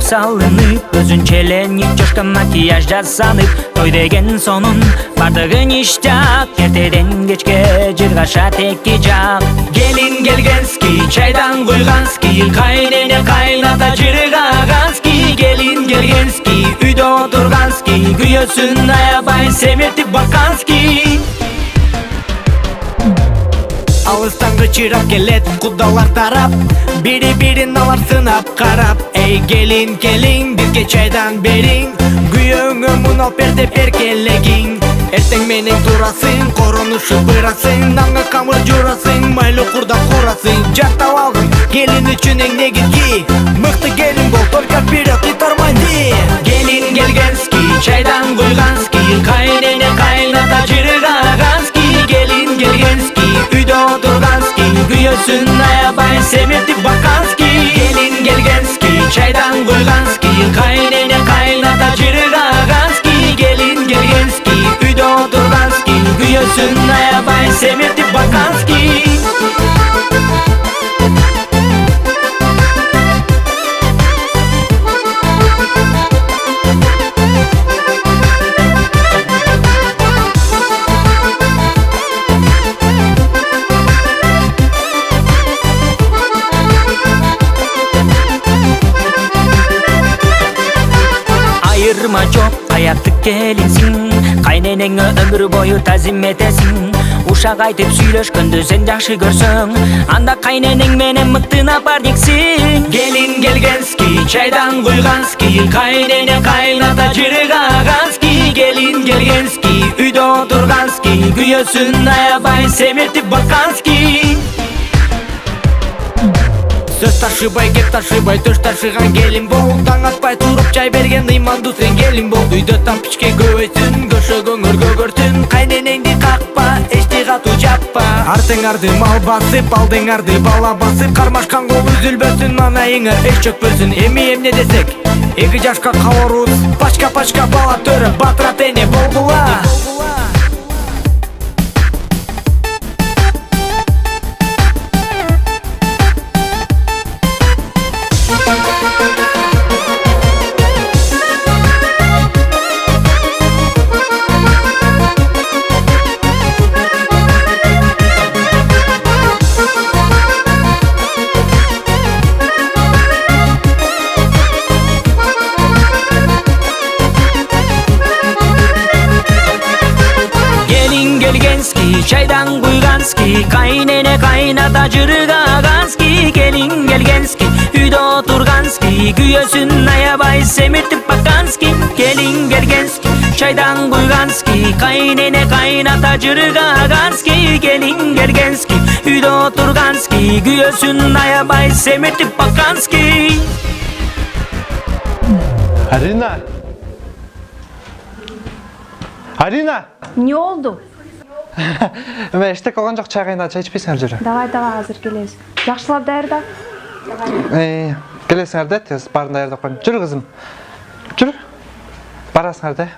салынып, өзүнчеленип жошкон макияж жасанып, той деген сонун бардыгын иштеп, эртеден кечке жыргаша текки жак. Келин келгенски, чайдан куйгански, кайнене кайната жыргагански. Келин келгенски, үйдө отургански, күйөөсүн аябай семиртип баккански. Алыстан кычырап келет кудалар тарап, бири-бирин алар сынап карап. Эй келин, келин, бизге чайдан бериң, күйөөңө мун алып бер деп эркелегиң. Эртең менен турасың, коронушуп ырасың, нанга камыр журасың, майлуу курда курасың. Жактап алгын келин үчүн эң негизги, мыкты келин бол, только вперед и тормози. Келин келгенски, чайдан куйгански, кайнене кайната жыргагански. Келин келгенски, үйдө отургански, күйөөсүн аябай семиртип баккански. Келин келгенски, чайдан куйгански, кайнене кайната жыргагански. Келин келгенски, үйдө отургански, күйөөсүн аябай семиртип баккански. Айырма жок, аяктык келинсиң, кайненеңе өмүр бою тазим этесиң. Ушак айтып сүйлөшкөндө сен жакшы көрсөң, анда кайненең менен мыкты напарниксиң. Келин келгенски, чайдан куйгански, кайнене кайната жыргагански. Келин келгенски, үйдө отургански, күйөөсүн аябай семиртип баккански. Сөз ташыбай, кеп ташыбай, төш ташыган келин бол. Таң атпай туруп чай берген ыймандуу сен келин бол. Үйдө там пичке көбөйсүн, көшөгөңөр көгөртүн. Кайненеңди какпа, эчти катуу жаппа. Артыңарды мал басып, алдыңарды бала басып. Кармашкан кол үзүлбөсүн, манайыңар эч чөкпөсүн. Эми эмне десек, 2 жашка калорубуз, пачка бала төрөп, батырат эне болбула. Чайдан куйгански, кайнене кайната жыргагански. Келин келгенски, үйдө отургански, күйөөсүн аябай семиртип баккански. Келин келгенски, чайдан куйгански, кайнене кайната жыргагански. Келин келгенски, үйдө отургански, күйөөсүн аябай семиртип баккански. Арина! Арина! Не oldu? Мен эштек калган жок, чай кайнап, чай ичпейсиңер жүрө. Давай, азыр келебиз. Жакшылап даярда. Келесиңер да, тез барын даярдап коеюн. Жүрү кызым. Жүрү. Барасыңар да.